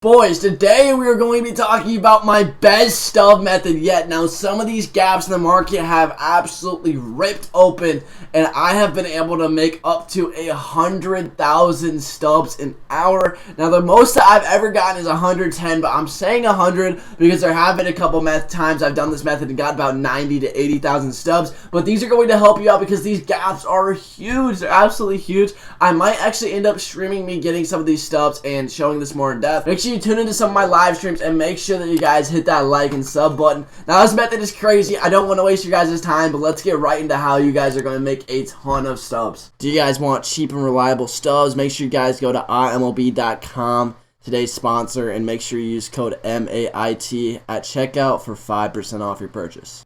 Boys, today we are going to be talking about my best stub method yet. Now, some of these gaps in the market have absolutely ripped open, and I have been able to make up to 100,000 stubs an hour. Now, the most that I've ever gotten is 110, but I'm saying 100 because there have been a couple times I've done this method and got about 90 to 80,000 stubs. But these are going to help you out because these gaps are huge. They're absolutely huge. I might actually end up streaming me getting some of these stubs and showing this more in depth. Make sure you tune into some of my live streams and make sure that you guys hit that like and sub button. Now, this method is crazy. I don't want to waste your guys' time, but let's get right into how you guys are going to make a ton of stubs. Do you guys want cheap and reliable stubs? Make sure you guys go to MLB.com, today's sponsor, and make sure you use code MAIT at checkout for 5% off your purchase.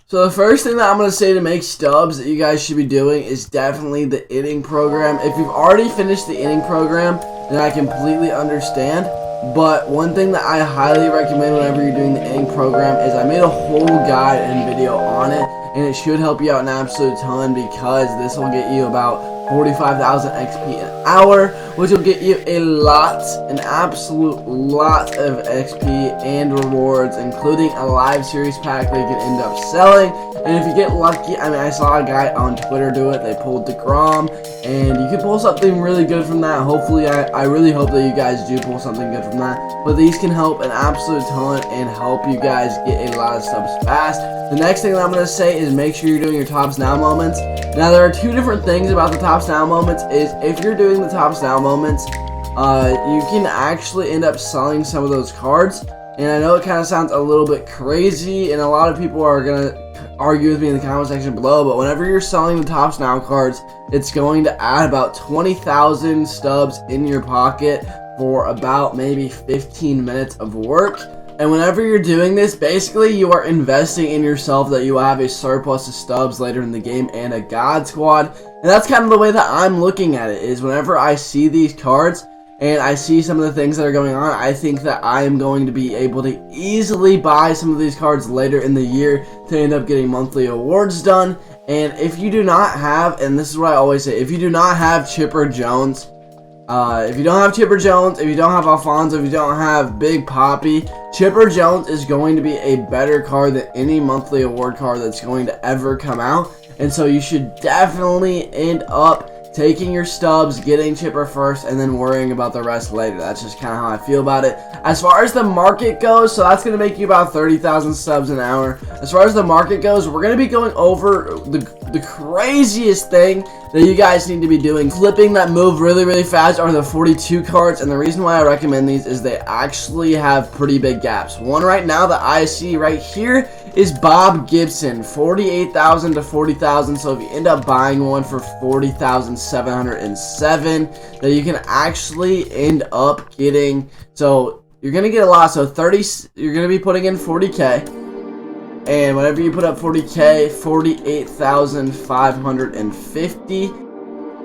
So the first thing that I'm going to say to make stubs that you guys should be doing is definitely the inning program. If you've already finished the inning program, then I completely understand. But one thing that I highly recommend whenever you're doing the inning program is I made a whole guide and video on it, and it should help you out an absolute ton because this will get you about 45,000 XP an hour, which will get you an absolute lot of XP and rewards, including a live series pack that you can end up selling. And if you get lucky, I mean, I saw a guy on Twitter do it. They pulled DeGrom, and you can pull something really good from that. Hopefully, I really hope that you guys do pull something good from that. But these can help an absolute ton and help you guys get a lot of stubs fast. The next thing that I'm going to say is make sure you're doing your tops now moments. Now, there are two different things about the tops now moments. Is if you're doing the tops now moments, you can actually end up selling some of those cards. And I know it kind of sounds a little bit crazy, and a lot of people are going to argue with me in the comment section below, but whenever you're selling the tops now cards, it's going to add about 20,000 stubs in your pocket for about maybe 15 minutes of work. And whenever you're doing this, basically you are investing in yourself that you will have a surplus of stubs later in the game and a god squad. And that's kind of the way that I'm looking at it, is whenever I see these cards and I see some of the things that are going on, I think that I am going to be able to easily buy some of these cards later in the year to end up getting monthly awards done. And if you do not have, and this is what I always say, if you do not have Chipper Jones, if you don't have Chipper Jones, if you don't have Alfonso, if you don't have Big Poppy, Chipper Jones is going to be a better card than any monthly award card that's going to ever come out. And so you should definitely end up taking your stubs, getting Chipper first, and then worrying about the rest later. That's just kind of how I feel about it. As far as the market goes, so that's going to make you about 30,000 stubs an hour. As far as the market goes, we're going to be going over the craziest thing that you guys need to be doing. Flipping that move really, really fast are the 42 cards, and the reason why I recommend these is they actually have pretty big gaps. One right now that I see right here is Bob Gibson, 48,000 to 40,000. So if you end up buying one for 40,707, that you can actually end up getting. So you're gonna get a lot. So you're gonna be putting in 40K, and whenever you put up 40K, 48,550.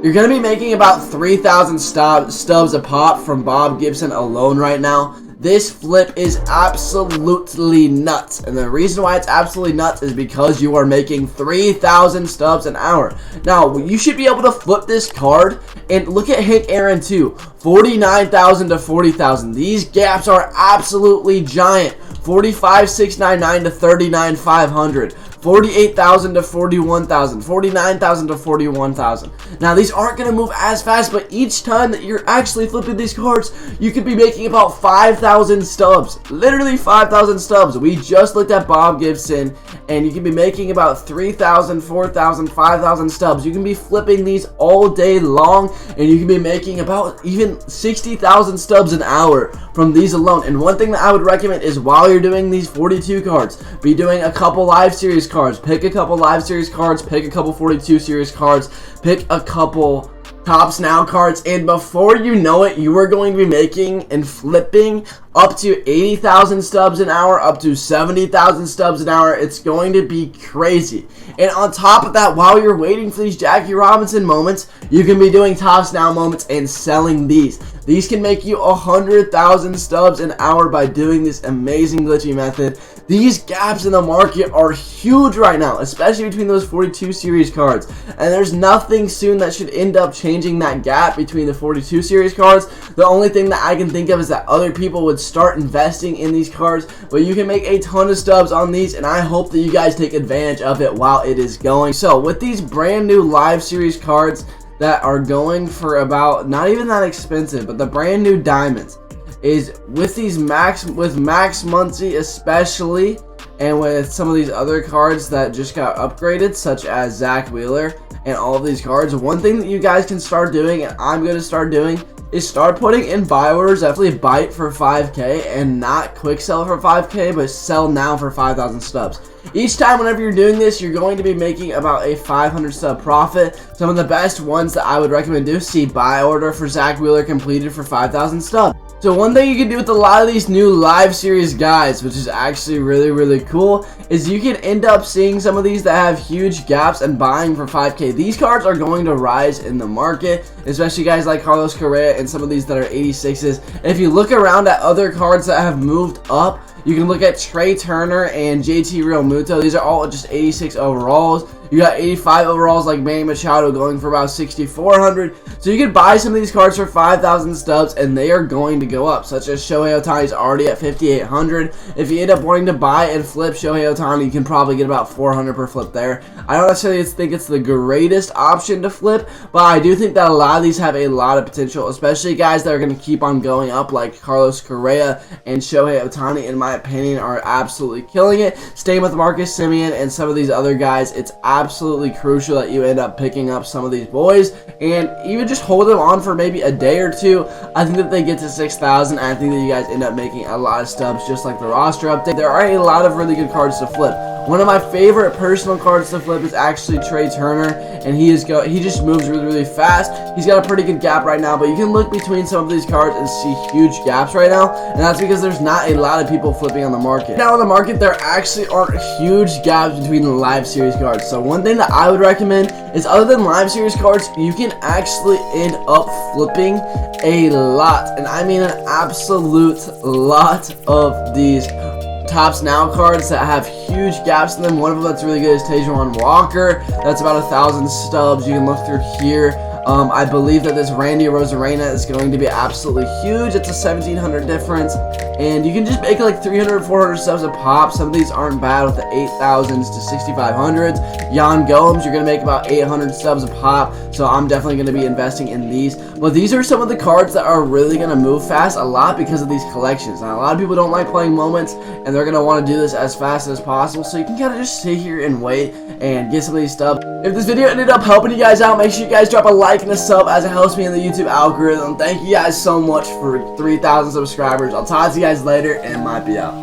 You're gonna be making about 3,000 stubs a pop from Bob Gibson alone right now. This flip is absolutely nuts, and the reason why it's absolutely nuts is because you are making 3,000 stubs an hour. Now, you should be able to flip this card, and look at Hank Aaron too, 49,000 to 40,000. These gaps are absolutely giant. 45,699 to 39,500. 48,000 to 41,000, 49,000 to 41,000. Now, these aren't going to move as fast, but each time that you're actually flipping these cards, you could be making about 5,000 stubs. Literally 5,000 stubs. We just looked at Bob Gibson, and you can be making about 3,000, 4,000, 5,000 stubs. You can be flipping these all day long, and you can be making about even 60,000 stubs an hour from these alone. And one thing that I would recommend is while you're doing these 42 cards, be doing a couple live series cards. Pick a couple live series cards, pick a couple 42 series cards, pick a couple tops now cards, and before you know it, you are going to be making and flipping up to 80,000 stubs an hour, up to 70,000 stubs an hour. It's going to be crazy. And on top of that, while you're waiting for these Jackie Robinson moments, you can be doing tops now moments and selling these. These can make you 100,000 stubs an hour by doing this amazing glitchy method. These gaps in the market are huge right now, especially between those 42 series cards, and there's nothing soon that should end up changing that gap between the 42 series cards. The only thing that I can think of is that other people would start investing in these cards, but you can make a ton of stubs on these, and I hope that you guys take advantage of it while it is going. So with these brand new live series cards that are going for about, not even that expensive, but the brand new diamonds, is with these Max Muncy especially, and with some of these other cards that just got upgraded, such as Zach Wheeler and all of these cards, one thing that you guys can start doing, and I'm going to start doing, is start putting in buy orders. Definitely bite for 5k and not quick sell for 5k, but sell now for 5,000 stubs. Each time whenever you're doing this, you're going to be making about a 500 sub profit. Some of the best ones that I would recommend do, see buy order for Zach Wheeler completed for 5,000 stubs. So one thing you can do with a lot of these new live series guys, which is actually really cool, is you can end up seeing some of these that have huge gaps and buying for 5k. These cards are going to rise in the market, especially guys like Carlos Correa and some of these that are 86s. And if you look around at other cards that have moved up, you can look at Trey Turner and JT Real Muto. These are all just 86 overalls. You got 85 overalls like Manny Machado going for about 6,400. So you can buy some of these cards for 5,000 stubs, and they are going to go up, such as Shohei Ohtani's already at 5,800. If you end up wanting to buy and flip Shohei Ohtani, you can probably get about 400 per flip there. I don't necessarily think it's the greatest option to flip, but I do think that a lot of these have a lot of potential, especially guys that are going to keep on going up, like Carlos Correa and Shohei Ohtani, in my opinion, are absolutely killing it. Staying with Marcus Semien and some of these other guys, it's absolutely crucial that you end up picking up some of these boys, and even just hold them on for maybe a day or two. I think that they get to 6,000, and I think that you guys end up making a lot of stubs, just like the roster update. There are a lot of really good cards to flip. One of my favorite personal cards to flip is actually Trey Turner, and he just moves really fast. He's got a pretty good gap right now, but you can look between some of these cards and see huge gaps right now, and that's because there's not a lot of people flipping on the market. Now on the market, there actually aren't huge gaps between the live series cards. So one thing that I would recommend is, other than live series cards, you can actually end up flipping a lot, and I mean an absolute lot of these Tops Now cards that have huge gaps in them. One of them that's really good is Tejuan Walker. That's about 1,000 stubs. You can look through here. I believe that this Randy Rosarena is going to be absolutely huge. It's a 1,700 difference, and you can just make like 300, 400 stubs a pop. Some of these aren't bad with the 8,000s to 6,500s. Yan Gomes, you're going to make about 800 stubs a pop, so I'm definitely going to be investing in these. But these are some of the cards that are really going to move fast a lot because of these collections. Now, a lot of people don't like playing moments, and they're going to want to do this as fast as possible, so you can kind of just sit here and wait and get some of these stubs. If this video ended up helping you guys out, make sure you guys drop a like and a sub, as it helps me in the YouTube algorithm. Thank you guys so much for 3,000 subscribers. I'll talk to you guys later, and might be out.